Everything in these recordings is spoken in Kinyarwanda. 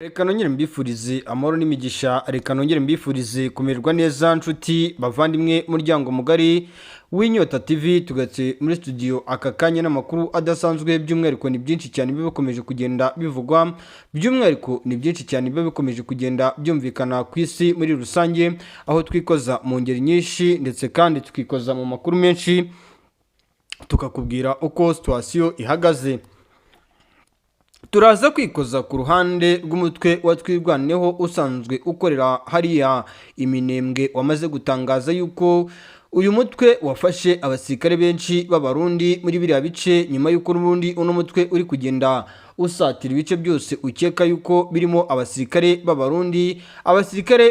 Reka nongere mbifurize amahoro n'imigisha, reka nongere mbifurize kumererwa neza nshuti bavandimwe muryango mugari w'inyota TV. Tugatse muri studio aka kanya n'amakuru adasanzwe, by'umwihariko ni byinshi cyane biba bikomeje kugenda bivugwa, by'umwihariko ni byinshi cyane biba bikomeje kugenda byumvikana ku isi muri rusange, aho twikoza mu ngeri nyinshi ndetse kandi tukikoza mu makuru menshi tukakubwira uko situation ihagaze. Turaza kwikoza ku ruhande rw'umutwe wa Twirwaneho usanzwe ukorera hariya Iminembwe, wamaze gutangaza yuko uyu mutwe wafashe abasirikare benshi b'abarundi muri biriya bice, nyuma y'uko n'ubundi uno mutwe uri kugenda usatira ibice byose ukeka yuko birimo abasirikare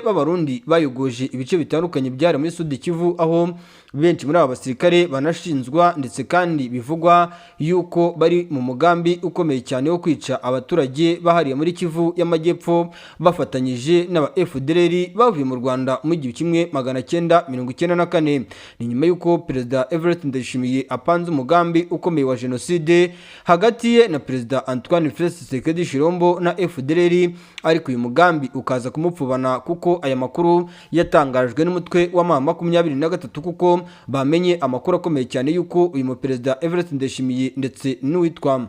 b'abarundi bayogoje ibice bitandukanye byari muri Sud Kivu, aho benshi muri aba basirikare banashinzwa ndetse kandi bivugwa yuko bari mu mugambi ukomeye cyane wo kwica abaturage bahariye muri Kivu y'Amajyepfo bafatanyije n'aba FDLR bavuye mu Rwanda mu 1994. Ni nyuma y'uko Perezida Evariste Ndayishimiye apanze umugambi ukomeye wa jenoside hagati ye na Perezida Antoine Félix Tshisekedi Tshilombo na FDLR, ariko uyu mugambi ukaza kumupfubana kuko aya makuru yatangajwe n'umutwe wa M23, kuko bamenye amakuru akomeye cyane yuko uyu mu Perezida Evariste Ndayishimiye ndetse n'uwitwa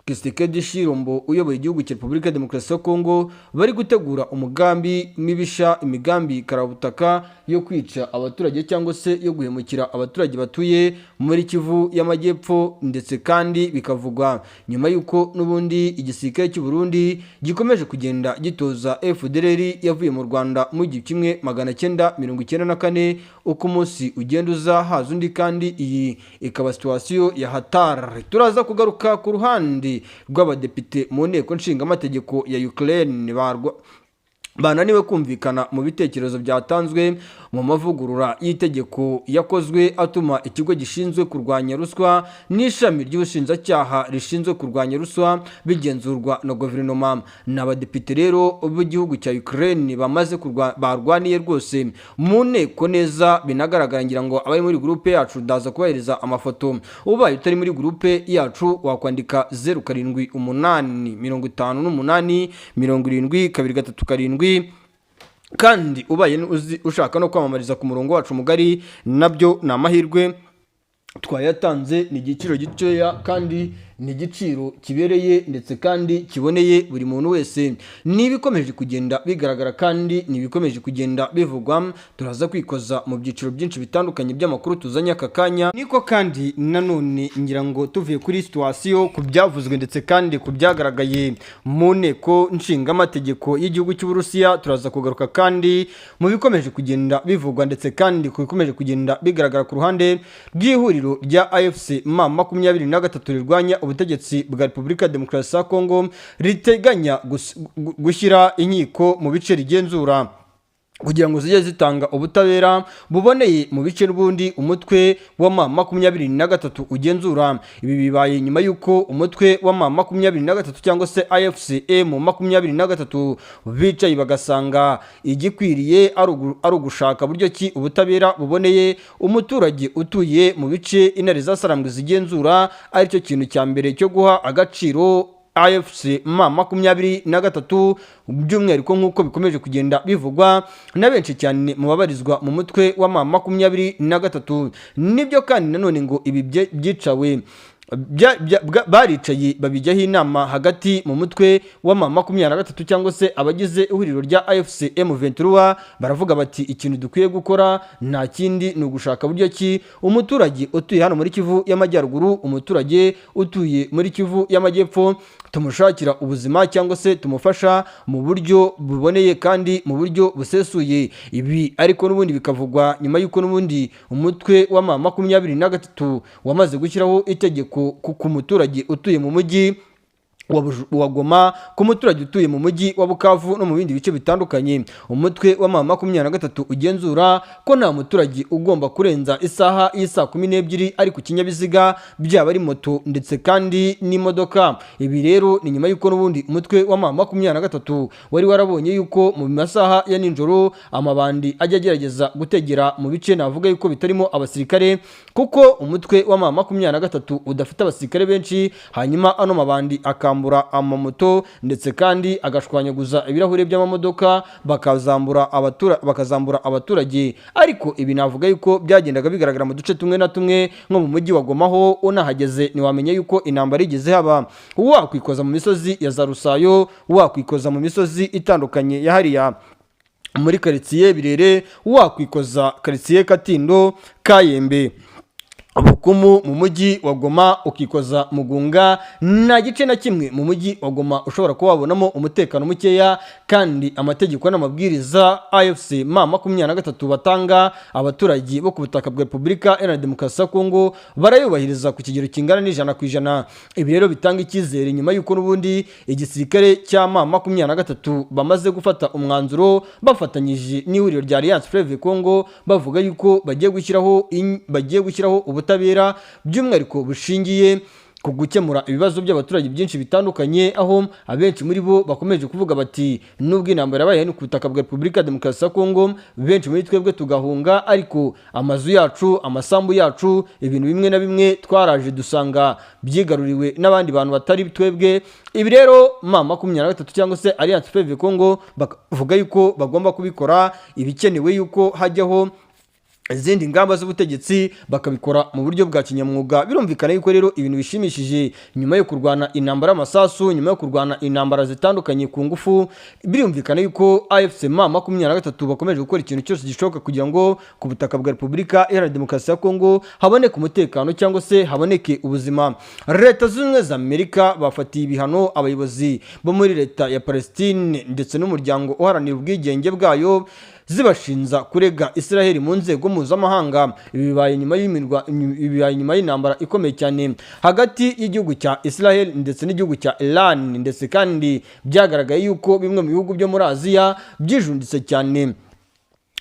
Tshisekedi Tshilombo uyoboye igihugu cya Repubulika ya Demokarasi ya Kongo bari gutegura umugambi mibisha, imigambi karabutaka yo kwica abaturage cyangwa se yo guhemukira abaturage batuye muri Kivu y'Amajyepfo, ndetse kandi bikavugwa nyuma yuko n'ubundi igisirikare cy'u Burundi gikomeje kugenda gitoza FDLR yavuye mu Rwanda mu 1994. uko umunsi ugenda uza haza undi, kandi iyi ikaba situation ya hatari. Turaza kugaruka ku ruhande rw'abadepite mu nteko nshingamategeko ya Ukraine bananiwe kumvikana mu bitekerezo byatanzwe mu mavugurura y'itegeko yakozwe atuma ikigo gishinzwe kurwanya ruswa n'ishami ry'ubushinjacyaha rishinzwe kurwanya ruswa bigenzurwa na guverinoma. N'abadepite rero b'igihugu cya Ukraine bamaze barwaniye rwose mu nteko neza, binagaragara ngira ngo abari muri groupe yacu ndaza kubahereza amafoto. Ubaye utari muri groupe yacu wakwandika 0788 kandi ubaye ushaka no kwamamariza ku murongo wacu mugari, nabyo ni amahirwe twayatanze. Ni igiciro gitoya kandi ni igiciro kibereye ndetse kandi kiboneye buri muntu wese. Nibikomeje kugenda bigaragara kandi nibikomeje kugenda bivugwa, turaza kwikoza mu byiciro byinshi bitandukanye by'amakuru tuzanye aka kanya. Niko kandi nanone ngira ngo tuvuye kuri situation ku byavuzwe ndetse kandi ku byagaragaye mu nteko nshingamategeko y'igihugu cy'u Burusiya, turaza kugaruka kandi mu bikomeje kugenda bivugwa ndetse kandi ku bikomeje kugenda bigaragara ku ruhande rw'ihuriro rya AFC M23 rirwanya ubutegetsi bwa Repubulika ya Demokarasi ya Kongo, riteganya gushyira inkiko mu bice rigenzura kugira ngo zijye zitanga ubutabera buboneye mu bice n'ubundi umutwe wa M23 ugenzura. Ibi bibaye nyuma y'uko umutwe wa M23 cyangwa se AFC M23 bicaye bagasanga igikwiriye ari ugushaka buryo ki ubutabera buboneye umuturage utuye mu bice intare zasarambwe zigenzura, aricyo kintu cya mbere cyo guha agaciro AFC M23, by'umwihariko nk'uko bikomeje kugenda bivugwa na benshi cyane mu babarizwa mu mutwe wa M23. Nibyo kandi nanone ngo ibi byicawe baricaye babijyaho inama hagati mu mutwe wa M23 cyangwa se abagize ihuriro rya AFC M23, baravuga bati ikintu dukwiye gukora nta kindi ni ugushaka buryo ki umuturage utuye hano muri Kivu y'Amajyaruguru, umuturage utuye muri Kivu y'Amajyepfo tumushakira ubuzima cyangwa se tumufasha mu buryo buboneye kandi mu buryo busesuye. Ibi ariko n'ubundi bikavugwa nyuma y'uko n'ubundi umutwe wa M23 wamaze gushyiraho itegeko ku muturage utuye mu mujyi wa Goma, ku muturage utuye mu mujyi wa Bukavu no mu bindi bice bitandukanye. Umutwe wa M23 ugenzura ko nta muturage ugomba kurenza isaha y'isa 12 ari ku kinyabiziga, byaba ari moto ndetse kandi n'imodoka. Ibi rero ni nyuma y'uko n'ubundi umutwe wa M23 wari warabonye yuko mu masaha ya ninjoro amabandi ajya agerageza gutegera mu bice navuga yuko bitarimo abasirikare, kuko umutwe wa M23 udafite abasirikare benshi, hanyuma ano mabandi akam bakazambura amamoto ndetse kandi agashwanyaguza ibirahuri by'amamodoka, bakazambura abaturage. Ariko ibi navuga yuko byagendaga bigaragara mu duce tumwe na tumwe nko mu mujyi wa Goma, ho unahageze ntiwamenya yuko intambara igeze haba. Wakwikoza mu misozi ya za Rusayo, wakwikoza mu misozi itandukanye ya hariya muri karitsiye Birere, wakwikoza karitsiye Katindo, Kayembe, Bukumu mu mujyi wa Goma, ukikoza Mugunga. Nta gice na kimwe mu mujyi wa Goma ushobora kuba wabonamo umutekano mukeya, kandi amategeko n'amabwiriza AFC M23 batanga abaturage bo ku butaka bwa Repubulika Iharanira Demokarasi ya Kongo barayubahiriza ku kigero kingana n'100%. Ibi rero bitanga icyizere nyuma y'uko n'ubundi igisirikare cya M23 bamaze gufata umwanzuro bafatanyije n'ihuriro rya Alliance Fleuve Congo, bavuga yuko bagiye gushyiraho ubutabera by'umwihariko bushingiye ku gukemura ibibazo by'abaturage byinshi bitandukanye, aho abenshi muri bo bakomeje kuvuga bati nubwo intambara yabaye ku butaka bwa Repubulika Demokarasi ya Kongo, benshi muri twebwe tugahunga, ariko amazu yacu, amasambu yacu, ibintu bimwe na bimwe twaraje dusanga byigaruriwe n'abandi bantu batari twebwe. Ibi rero M23 cyangwa se Alliance Fleuve Congo bavuga yuko bagomba kubikora, ibikenewe yuko hajyaho izindi ngamba z'ubutegetsi bakabikora mu buryo bwa kinyamwuga. Birumvikana yuko rero ibintu bishimishije nyuma yo kurwana intambara y'amasasu, nyuma yo kurwana intambara zitandukanye ku ngufu, birumvikana yuko AFC M23 bakomeje gukora ikintu cyose gishoboka kugira ngo ku butaka bwa Repubulika Iharanira Demokarasi ya Kongo haboneke umutekano cyangwa se haboneke ubuzima. Leta Zunze Ubumwe za Amerika bafatiye ibihano abayobozi bo muri leta ya Palestine ndetse n'umuryango uharanira ubwigenge bwayo, zibashinza kurega Israel mu nzego mpuzamahanga. Ibi bibaye nyuma y'intambara ikomeye cyane hagati y'igihugu cya Israel ndetse n'igihugu cya Iran, ndetse kandi byagaragaye yuko bimwe mu bihugu byo muri Aziya byijunditse cyane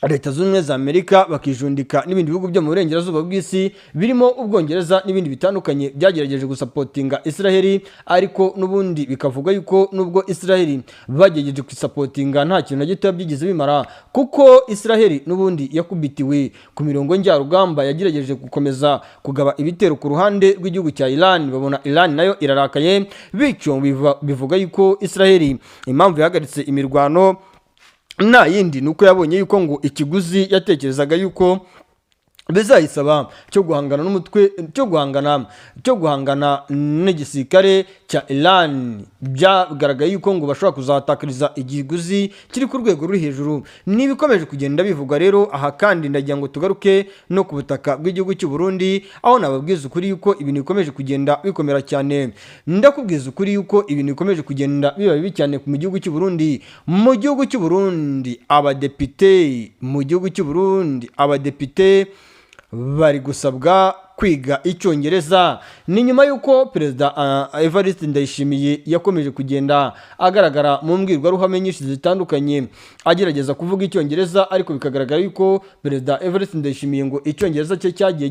Leta Zunze Ubumwe za Amerika, bakijundika n'ibindi bihugu byo mu burengerazuba bw'isi birimo Ubwongereza n'ibindi bitandukanye byagerageje gusapotinga Israel, ariko n'ubundi bikavuga yuko nubwo Israel bagerageje kusapotinga nta kintu na gito byigeze bimara, kuko Israel n'ubundi yakubitiwe ku mirongo njyarugamba, yagerageje gukomeza kugaba ibitero ku ruhande rw'igihugu cya Iran. Babona Iran nayo irarakaye, bityo bivuga yuko Israel impamvu yahagaritse imirwano nta yindi nuko yabonye yuko ngo ikiguzi yatekerezaga yuko bizayisaba cyo guhangana n'igisirikare cya Iran, byagaragaye yuko ngo bashobora kuzatakariza igiguzi kiri ku rwego ruri hejuru. Nibikomeje kugenda bivugwa rero aha, kandi ndagira ngo tugaruke no ku butaka bw'igihugu cy'u Burundi, aho nababwiza ukuri yuko ibintu bikomeje kugenda bikomera cyane. Ndakubwiza ukuri yuko ibintu bikomeje kugenda biba bibi cyane mu gihugu cy'u Burundi. Mu gihugu cy'u Burundi abadepite bari gusabwa kwiga icyongereza. Ni nyuma y'uko perezida Evariste Ndayishimiye yakomeje kugenda agaragara mu mbwirwaruhame nyinshi zitandukanye agerageza kuvuga icyongereza, ariko bikagaragara yuko perezida Evariste Ndayishimiye ngo icyongereza cye cyagiye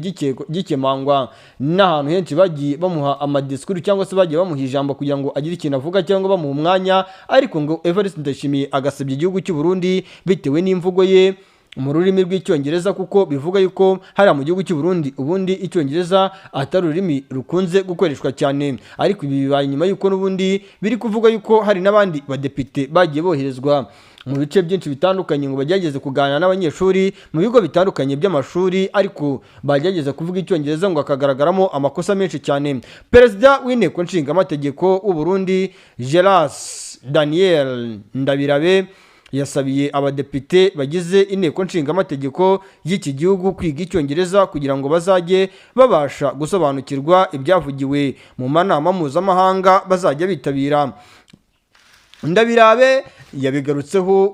gikemangwa n'ahantu henshi bagiye bamuha amadisikuru cyangwa se bagiye bamuha ijambo kugira ngo agire ikintu avuga cyangwa bamuha umwanya, ariko ngo Evariste Ndayishimiye agasebya igihugu cy'u Burundi bitewe n'imvugo ye mu rurimi rw'icyongereza, kuko bivuga yuko hari mu gihugu cy'u Burundi ubundi icyongereza atari ururimi rukunze gukoreshwa cyane. Ariko ibi bibaye nyuma yuko n'ubundi biri kuvuga yuko hari n'abandi badepite bagiye boherezwa mu bice byinshi bitandukanye ngo bagerageze kuganira n'abanyeshuri mu bigo bitandukanye by'amashuri, ariko bagerageza kuvuga icyongereza ngo akagaragaramo amakosa menshi cyane. Perezida w'inteko nshingamategeko w'u Burundi Geras Daniel Ndabirabe yasabiye abadepite bagize inteko nshingamategeko y'iki gihugu kwiga icyongereza kugira ngo bazajye babasha gusobanukirwa ibyavugiwe mu manama mpuzamahanga bazajya bitabira. Ndabirabe yabigarutseho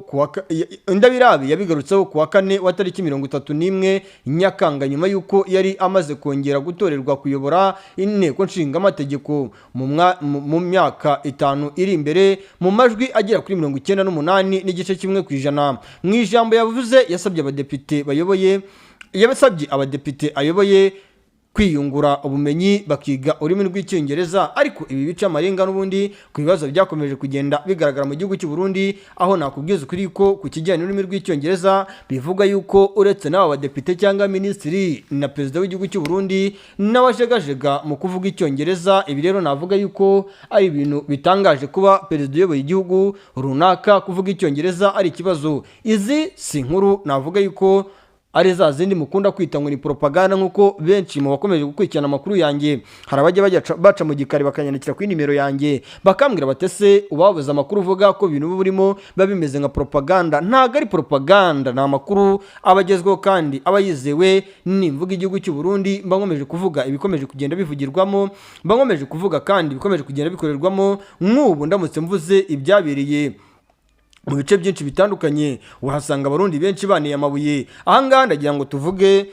kuwa kane wa tariki 31 Nyakanga, nyuma y'uko yari amaze kongera gutorerwa kuyobora inteko nshingamategeko mu myaka 5 iri imbere mu majwi agera kuri 98.1%. Mu ijambo yavuze yasabye abadepite ayoboye kwiyungura ubumenyi bakiga ururimi rw'icyongereza. Ariko ibi bica amarenga n'ubundi ku bibazo byakomeje kugenda bigaragara mu gihugu cy'u Burundi, aho nakubwiza ukuri ko ku kijyanye n'ururimi rw'icyongereza bivuga yuko uretse n'aba badepite cyangwa minisitiri na perezida w'igihugu cy'u Burundi n'abajegajega mu kuvuga icyongereza. Ibi rero navuga yuko ari ibintu bitangaje kuba perezida uyoboye igihugu runaka kuvuga icyongereza ari ikibazo. Izi si inkuru navuga yuko ari za zindi mukunda kwita ngo ni propaganda, nk'uko benshi mu bakomeje gukurikirana amakuru yanjye hari abajya baca mu gikari bakanyandikira kuri nimero yanjye bakambwira batese ubabuze amakuru uvuga ko ibintu burimo biba bimeze nka propaganda. Ntago ari propaganda, ni amakuru abagezweho kandi aba yizewe. Nimvuga igihugu cy'u Burundi mba nkomeje kuvuga ibikomeje kugenda bivugirwamo, mba nkomeje kuvuga kandi ibikomeje kugenda bikorerwamo. Nk'ubu ndamutse mvuze ibyabereye mu bice byinshi bitandukanye uhasanga abarundi benshi baniye amabuye. Ahangaha ndagira ngo tuvuge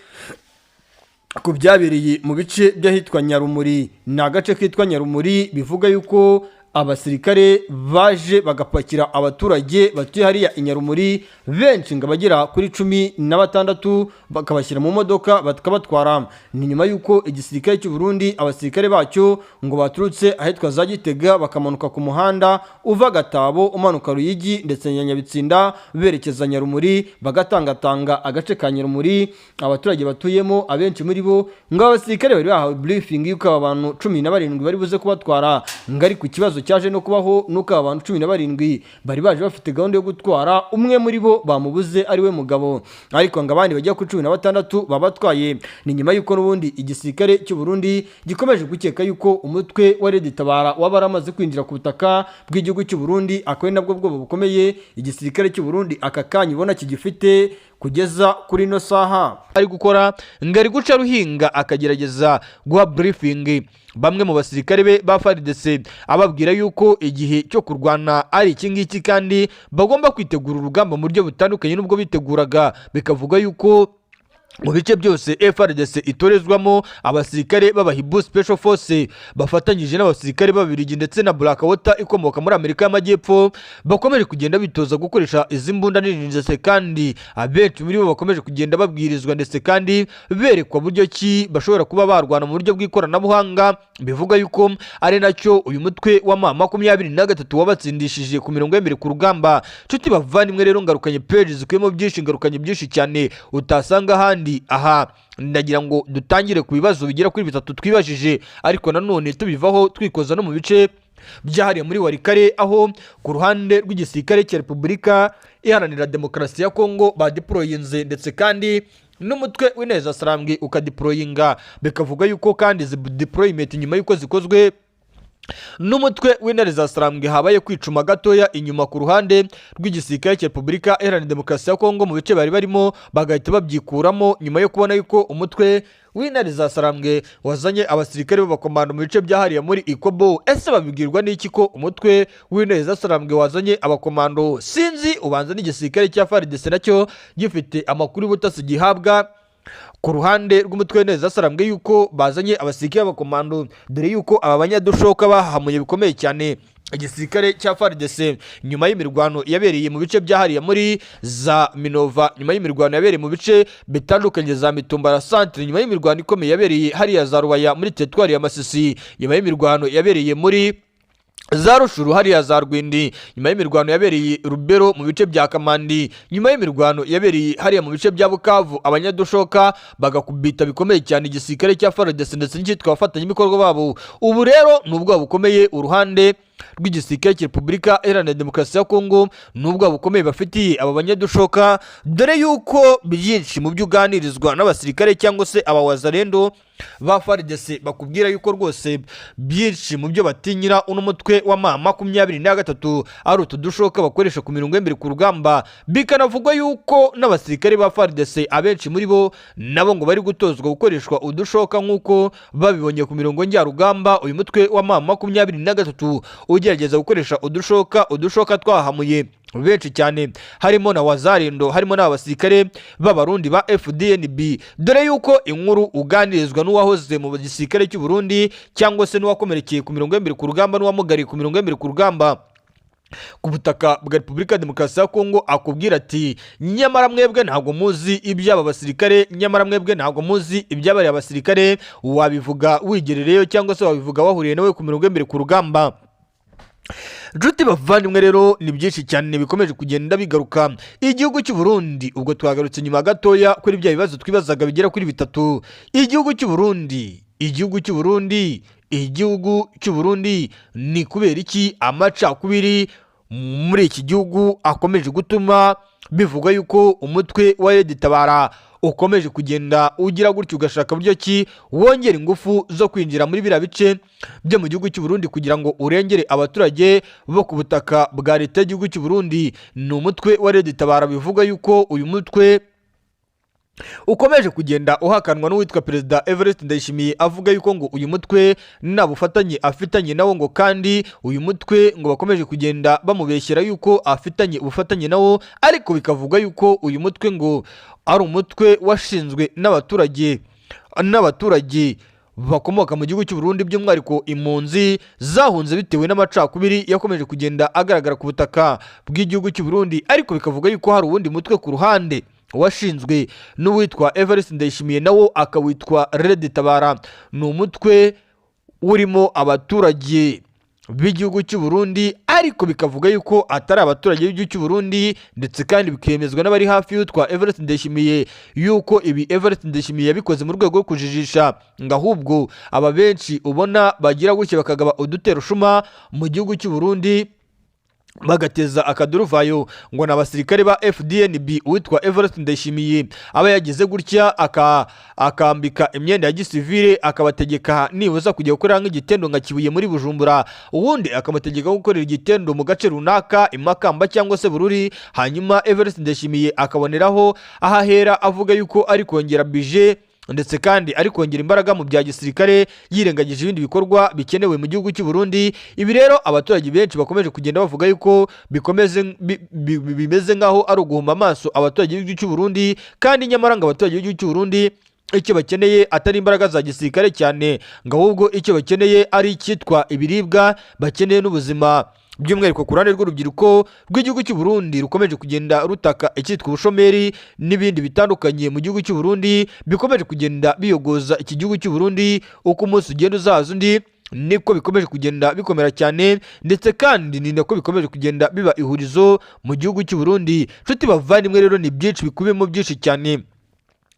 ku byabereye mu bice by'ahitwa Nyarumuri. Ni agace kitwa Nyarumuri bivuga yuko abasirikare baje bagapakira abaturage batuye hariya i Nyarumuri benshi ngo bagera kuri 16 bakabashyira mu modoka bakabatwara. Ni nyuma yuko igisirikare cy'u Burundi abasirikare bacyo ngo baturutse ahitwa za Gitega bakamanuka ku muhanda uva Gatabo umanuka Ruyigi ndetse na Nyabitsinda berekeza Nyarumuri, bagatangatanga agace ka Nyarumuri abaturage batuyemo. Abenshi muri bo ngo abasirikare bari bahawe briefing yuko abantu 17 bari buze kubatwara. Ngari ku kibazo cyaje no kubaho nuko abantu 17 bari baje bafite gahunda yo gutwara, umwe muri bo bamubuze ari we mugabo, ariko ngo abandi bajya ku 16 babatwaye. Ni nyuma yuko n'ubundi igisirikare cy'u Burundi gikomeje gukeka yuko umutwe wa Red Tabara wabaramaze kwinjira ku butaka bw'igihugu cy'u Burundi. Akwe nabwo bwoba bukomeye igisirikare cy'u Burundi aka kanya ubona kigifite kugeza kuri no saha ari gukora ngari guca ruhinga akagerageza guha briefing bamwe mu basirikare be ba FARDC ababwira yuko igihe cyo kurwana ari iki ngiki kandi bagomba kwitegura urugamba mu buryo butandukanye n'ubwo biteguraga. Bikavuga yuko mu bice byose FARDC itorezwamo abasirikare b'abahibu Special Force bafatanyije n'abasirikare b'Ababiligi ndetse na Blackwater ikomoka muri Amerika y'Amajyepfo bakomeje kugenda bitoza gukoresha izi mbunda nini ndetse kandi abenshi muri bo bakomeje kugenda babwirizwa ndetse kandi berekwa buryo ki bashobora kuba barwana mu buryo bw'ikoranabuhanga. Bivuga yuko ari nacyo uyu mutwe wa M23 wabatsindishije ku mirongo y'embere ku rugamba. Nshuti bavandimwe rero ngarukanye pages zikuyemo byinshi, ngarukanye byinshi cyane utasanga handi. Aha ndagira ngo dutangire ku bibazo bigera kuri 3 twibajije, ariko nanone tubivaho twikoza no mu bice byahariye muri Warikare, aho ku ruhande rw'igisirikare cya Repubulika Iharanira Demokarasi ya Kongo badeployinze ndetse kandi n'umutwe w'Ineza Sarambwe ukadeployinga. Bikavuga yuko kandi izi deployment nyuma yuko zikozwe n'umutwe w'Intare za Sarambwe habaye kwicuma gatoya inyuma ku ruhande rw'igisirikare cya Repubulika Iharanira Demokarasi ya Kongo mu bice bari barimo bagahita babyikuramo nyuma yo kubona yuko umutwe w'Intare za Sarambwe wazanye abasirikare b'abakomando mu bice byahariye muri Ikobo. Ese babibwirwa n'iki ko umutwe w'Intare za Sarambwe wazanye abakomando? Sinzi, ubanza n'igisirikare cya FARDC nacyo gifite amakuru y'ubutasi gihabwa ku ruhande rw'umutwe w'Intare za Sarambwe yuko bazanye abasirikare b'abakomando, dore yuko aba banyadushoka bahamuye bikomeye cyane igisirikare cya FARDC nyuma y'imirwano yabereye mu bice byahariye muri za Minova, nyuma y'imirwano yabereye mu bice bitandukanye za Mitumbara Centre, nyuma y'imirwano ikomeye yabereye hariya za Rubaya muri teritwari ya Masisi, nyuma y'imirwano yabereye muri za Rushuru hariya za Rwindi, nyuma y'imirwano yabereye Rubero mu bice bya Kamandi, nyuma y'imirwano yabereye hariya mu bice bya Bukavu abanyadushoka bagakubita bikomeye cyane igisirikare cya FARDC ndetse n'cyitwa abafatanyabikorwa babo. Ubu rero nubwo bukomeye uruhande rw'igisirikare cya Repubulika Iharanira Demokarasi ya Kongo, nubwo bukomeye bafitiye aba banyadushoka, dore yuko byinshi mu byo uganirizwa n'abasirikare cyangwa se abawazarendo ba FARDC bakubwira yuko rwose byinshi mu byo batinyira uno mutwe wa M23 ari utudushoka bakoresha ku mirongo y'embere ku rugamba. Bikanavugwa yuko n'abasirikare ba FARDC abenshi muri bo nabo ngo bari gutozwa gukoreshwa udushoka nk'uko babibonye ku mirongo njyarugamba. Uyu mutwe wa M23 ugerageza gukoresha udushoka twahamuye benshi cyane, harimo na wazarendo, harimo n'abasirikare b'abarundi ba FDNB, dore yuko inkuru uganirizwa n'uwahoze mu gisirikare cy'u Burundi cyangwa se n'uwakomerekeye ku mirongo y'embere ku rugamba n'uwamugariye ku mirongo y'embere ku rugamba ku butaka bwa Repubulika ya Demokarasi ya Kongo, akubwira ati nyamara mwebwe ntabwo muzi iby'aba basirikare, nyamara mwebwe ntabwo muzi iby'abariya basirikare, wabivuga wigerereyo cyangwa se wabivuga wahuriye nawe ku mirongo y'imbere ku rugamba. Nshuti bavandimwe rero ni byinshi cyane bikomeje kugenda bigaruka. Igihugu cy'u Burundi, ubwo twagarutse nyuma gatoya kuri bya bibazo twibazaga bigera kuri bitatu. Igihugu cy'u Burundi ni kubera iki amacakubiri muri iki gihugu akomeje gutuma bivugwa yuko umutwe wa Red Tabara ukomeje kugenda ugira gutyo, ugashaka buryo ki wongera ingufu zo kwinjira muri biriya bice byo mu gihugu cy'u Burundi kugira ngo urengere abaturage bo ku butaka bwa leta y'igihugu cy'u Burundi. Ni umutwe wa Red Tabara bivuga yuko uyu mutwe ukomeje kugenda uhakanwa n'uwitwa Perezida Evariste Ndayishimiye, avuga yuko ngo uyu mutwe nta bufatanye afitanye nawo, ngo kandi uyu mutwe ngo bakomeje kugenda bamubeshyera yuko afitanye ubufatanye nawo, ariko bikavuga yuko uyu mutwe ngo ari umutwe washinzwe n'abaturage bakomoka mu gihugu cy'u Burundi, by'umwihariko impunzi zahunze bitewe n'amacakubiri yakomeje kugenda agaragara ku butaka bw'igihugu cy'u Burundi. Ariko bikavuga yuko hari uwundi mutwe ku ruhande washinzwe n'uwitwa Evariste Ndayishimiye, nawo akawitwa Red Tabara. Ni umutwe urimo abaturage b'igihugu cy'u Burundi, ariko bikavuga yuko atari abaturage b'igihugu cy'u Burundi, ndetse kandi bikemezwa n'abari hafi y'utwa Evariste Ndayishimiye yuko ibi Evariste Ndayishimiye yabikoze mu rwego rwo kujijisha, ngo ahubwo aba benshi ubona bagira gutya bakagaba udutero shuma mu gihugu cy'u Burundi bagateza akaduruvayo, ngo ni abasirikare ba FDNB uwitwa Evariste Ndayishimiye aba yagize gutya akambika imyenda ya gisivile, akabategeka nibuza kujya gukorera nk'igitendo nka Kibuye muri Bujumbura, ubundi akabategeka gukorera igitendo mu gace runaka Imakamba cyangwa se Bururi. Hanyuma Evariste Ndayishimiye akaboneraho ahahera avuga yuko ari kongera budget ndetse kandi ari kongera imbaraga mu bya gisirikare, yirengagije ibindi bikorwa bikenewe mu gihugu cy'u Burundi. Ibi rero abaturage benshi bakomeje kugenda bavuga yuko bimeze nk'aho ari uguhuma amaso abaturage b'igihugu cy'u Burundi, kandi nyamara ngo abaturage b'igihugu cy'u Burundi icyo bakeneye atari imbaraga za gisirikare cyane, ngo ahubwo icyo bakeneye ari icyitwa ibiribwa, bakeneye n'ubuzima, by'umwihariko ku ruhande rw'urubyiruko rw'igihugu cy'u Burundi rukomeje kugenda rutaka icyitwa ubushomeri n'ibindi bitandukanye mu gihugu cy'u Burundi bikomeje kugenda biyogoza iki gihugu cy'u Burundi. Uko umunsi ugenda uzaza undi niko bikomeje kugenda bikomera cyane, ndetse kandi ni nako bikomeje kugenda biba ihurizo mu gihugu cy'u Burundi. Nshuti bavandimwe rero ni byinshi bikubiyemo byinshi cyane,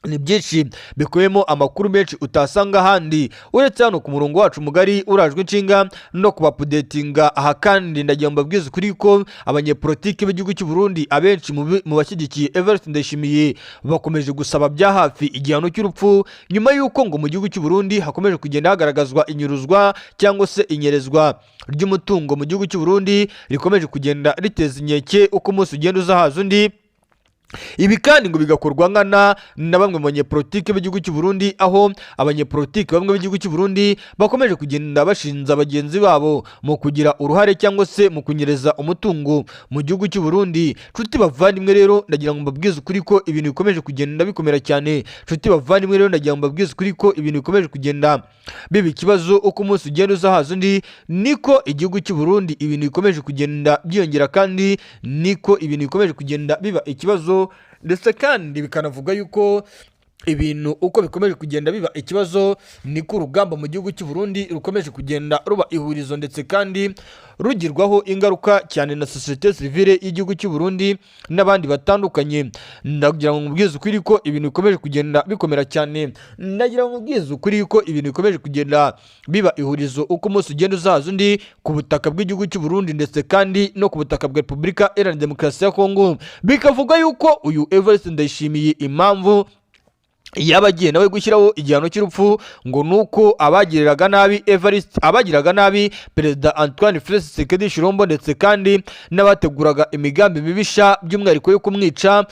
ni byinshi bikubiyemo amakuru menshi utasanga ahandi uretse hano ku murongo wacu mugari urajwe inshinga no kubapudetinga aha. Kandi ndagira ngo mbabwize ukuri ko abanyepolitiki b'igihugu cy'u Burundi abenshi mu bashyigikiye Evariste Ndayishimiye bakomeje gusaba bya hafi igihano cy'urupfu, nyuma y'uko ngo mu gihugu cy'u Burundi hakomeje kugenda hagaragazwa inyuruzwa cyangwa se inyerezwa ry'umutungo mu gihugu cy'u Burundi rikomeje kugenda riteza inkeke uko umunsi ugenda uzahaza undi. Ibi kandi ngo bigakorwa nkana na bamwe mu banyepolitiki b'igihugu cy'u Burundi, aho abanyepolitiki bamwe b'igihugu cy'u Burundi bakomeje kugenda bashinja bagenzi babo mu kugira uruhare cyangwa se mu kunyereza umutungo mu gihugu cy'u Burundi. Nshuti bavandimwe rero ndagira ngo mbabwize ukuri ko ibintu bikomeje kugenda bikomera cyane. Nshuti bavandimwe rero ndagira ngo mbabwize ukuri ko ibintu bikomeje kugenda biba ikibazo uko umunsi ugenda uzahaza undi, niko igihugu cy'u Burundi ibintu bikomeje kugenda byiyongera, kandi niko ibintu bikomeje kugenda biba ikibazo, ndetse kandi bikanavuga yuko ibintu uko bikomeje kugenda biba ikibazo niko urugamba mu gihugu cy'u Burundi rukomeje kugenda ruba ihurizo, ndetse kandi rugirwaho ingaruka cyane na societe civile y'igihugu cy'u Burundi n'abandi batandukanye. Ndagira ngo mubwize ukuri ko ibintu bikomeje kugenda bikomera cyane, ndagira ngo mubwize ukuri ko ibintu bikomeje kugenda biba ihurizo uko umunsi ugenda uzaza undi ku butaka bw'igihugu cy'u Burundi, ndetse kandi no ku butaka bwa Repubulika Iharanira Demokarasi ya Kongo. Bikavuga yuko uyu Evariste Ndayishimiye impamvu yaba agiye nawe gushyiraho igihano cy'urupfu ngo nuko abagiriraga nabi Perezida Antoine Félix Tshisekedi Tshilombo, ndetse kandi n'abateguraga imigambi mibisha by'umwihariko yo kumwica,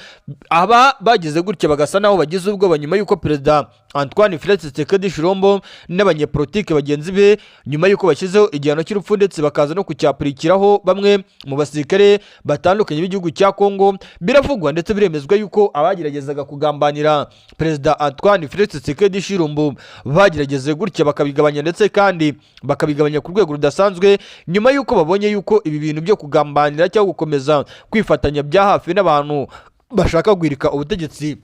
aba bagize gutya bagasa naho bagize ubwoba nyuma y'uko Perezida Antoine Félix Tshisekedi Tshilombo n'abanyepolitike bagenzi be nyuma y'uko bashyizeho igihano cy'urupfu, ndetse bakaza no kucyapurikiraho bamwe mu basirikare batandukanye b'igihugu cya Kongo. Biravugwa ndetse biremezwa yuko abageragezaga kugambanira Perezida perezida Antoine Felix Tshisekedi Tshilombo bagerageze gutya bakabigabanya, ndetse kandi bakabigabanya ku rwego rudasanzwe, nyuma y'uko babonye y'uko ibi bintu byo kugambanira cyangwa gukomeza kwifatanya bya hafi n'abantu bashaka guhirika ubutegetsi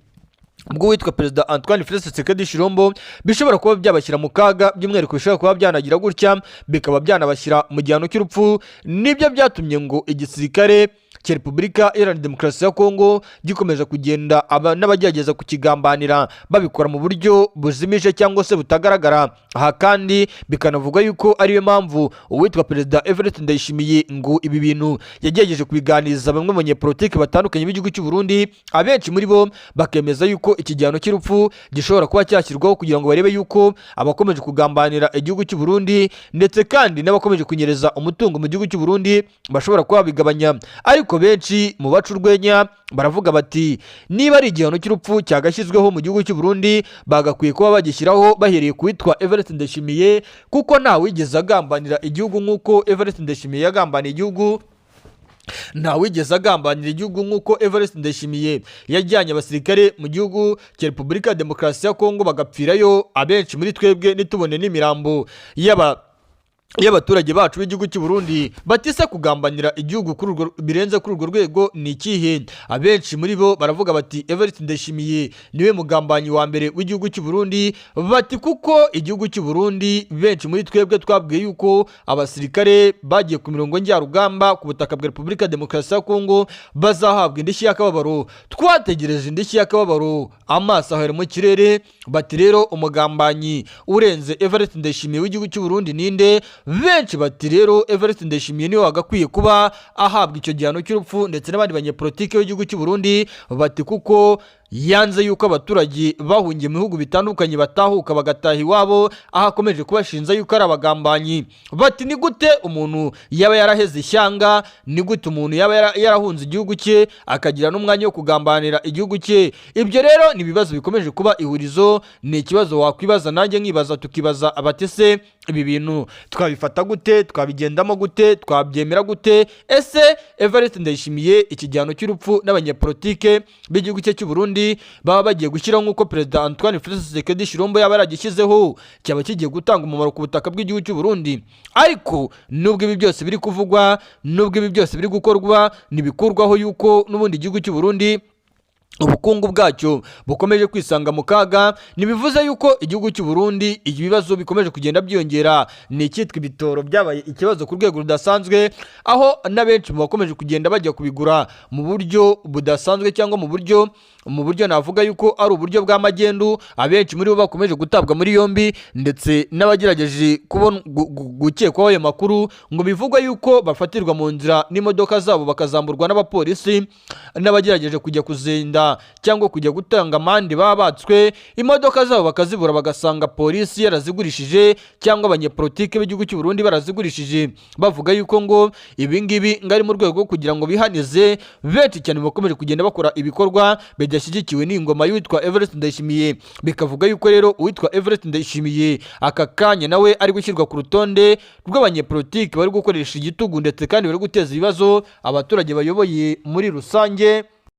bw'uwitwa perezida Antoine Felix Tshisekedi Tshilombo bishobora kuba byabashyira mu kaga, by'umwihariko bishobora kuba byanagira gutya bikaba byanabashyira mu gihano cy'urupfu. Nibyo byatumye ngo igisirikare cya Repubulika Iharanira Demokarasi ya Kongo gikomeje kugenda n'abagerageza kukigambanira babikora mu buryo buzimije cyangwa se butagaragara. Aha kandi bikanavuga yuko ariyo mpamvu uwitwa perezida Evariste Ndayishimiye ngo ibi bintu yagerageje kubiganiriza bamwe mu banyepolitiki batandukanye b'igihugu cy'u Burundi, abenshi muri bo bakemeza yuko iki gihano cy'urupfu gishobora kuba cyashyirwaho kugira ngo barebe yuko abakomeje kugambanira igihugu cy'u Burundi ndetse kandi n'abakomeje kunyereza umutungo mu gihugu cy'u Burundi bashobora kuba babigabanya. Ariko benshi mu baca urwenya baravuga bati niba ari igihano cy'urupfu cyagashyizweho mu gihugu cy'u Burundi bagakwiye kuba bagishyiraho bahereye ku witwa Evariste Ndayishimiye, kuko nta wigeze agambanira igihugu nk'uko Evariste Ndayishimiye yagambaniye igihugu. Ntawigeze agambanira igihugu nk'uko Evariste Ndayishimiye yajyanye abasirikare mu gihugu cya Repubulika ya Demokarasi ya Kongo bagapfirayo, abenshi muri twebwe nitubone n'imirambo y'abaturage bacu b'igihugu cy'u Burundi. Batise kugambanira igihugu birenze kuri urwo rwego ni ikihe? Abenshi muri bo baravuga bati Evariste Ndayishimiye niwe mugambanyi wa mbere w'igihugu cy'u Burundi, bati kuko igihugu cy'u Burundi benshi muri twebwe twabwiye yuko abasirikare bagiye ku mirongo njyarugamba ku butaka bwa Repubulika ya Demokarasi ya Kongo bazahabwa indishyi y'akababaro. Twategereje indishyi y'akababaro amaso ahera mu kirere. Bati rero umugambanyi urenze Evariste Ndayishimiye w'igihugu cy'u Burundi ninde? Benshi bati rero Evariste Ndayishimiye niwe wagakwiye kuba ahabwa icyo gihano cy'urupfu, ndetse n'abandi banyepolitike b'igihugu cy'u Burundi bati kuko yanze yuko abaturage bahungiye mu bihugu bitandukanye batahuka bagataha iwabo, aho akomeje kubashinja yuko ari abagambanyi. Bati ni gute umuntu yaba yaraheze ishyanga, ni gute umuntu yaba yarahunze igihugu cye akagira n'umwanya wo kugambanira igihugu cye? Ibyo rero ni ibibazo bikomeje kuba ihurizo, ni ikibazo wakwibaza nanjye nkibaza, tukibaza abatese ibi bintu twabifata gute, twabigendamo gute, twabyemera gute? Ese Evariste Ndayishimiye iki gihano cy'urupfu n'abanyepolitike b'igihugu cye cy'u Burundi baba bagiye gushyiraho nk'uko perezida Antoine Felix Tshisekedi Tshilombo yaba yaragishyizeho, cyaba kigiye gutanga umumaro ku butaka bw'igihugu cy'u Burundi? Ariko nubwo ibi byose biri kuvugwa, nubwo ibi byose biri gukorwa, ntibikurwaho yuko n'ubundi igihugu cy'u Burundi ubukungu bwacyo bukomeje kwisanga mu kaga. Nibivuze yuko igihugu cy'u Burundi ibibazo bikomeje kugenda byongera. Ni icyitwa ibitoro byabaye ikibazo ku rwego rudasanzwe, aho n'abenshi mu bakomeje kugenda bajya kubigura mu buryo budasanzwe cyangwa mu buryo navuga yuko ari uburyo bw'amagendu. Abenshi muri bo bakomeje gutabwa muri yombi, ndetse n'abagerageje gukekwaho ayo makuru ngo bivugwa yuko bafatirwa mu nzira n'imodoka zabo bakazamburwa n'abapolisi, n'abagerageje kujya kuzinda cyangwa kujya gutanga amande baba batswe imodoka zabo bakazibura, bagasanga polisi yarazigurishije cyangwa abanyepolitike b'igihugu cy'u Burundi barazigurishije, bavuga yuko ngo ibi ngibi ngari mu rwego rwo kugira ngo bihanize benshi cyane bakomeje kugenda bakora ibikorwa bidashyigikiwe n'ingoma y'uwitwa Evariste Ndayishimiye. Bikavuga yuko rero uwitwa Evariste Ndayishimiye aka kanya nawe ari gushyirwa ku rutonde rw'abanyepolitike bari gukoresha igitugu, ndetse kandi bari guteza ibibazo abaturage bayoboye muri rusange.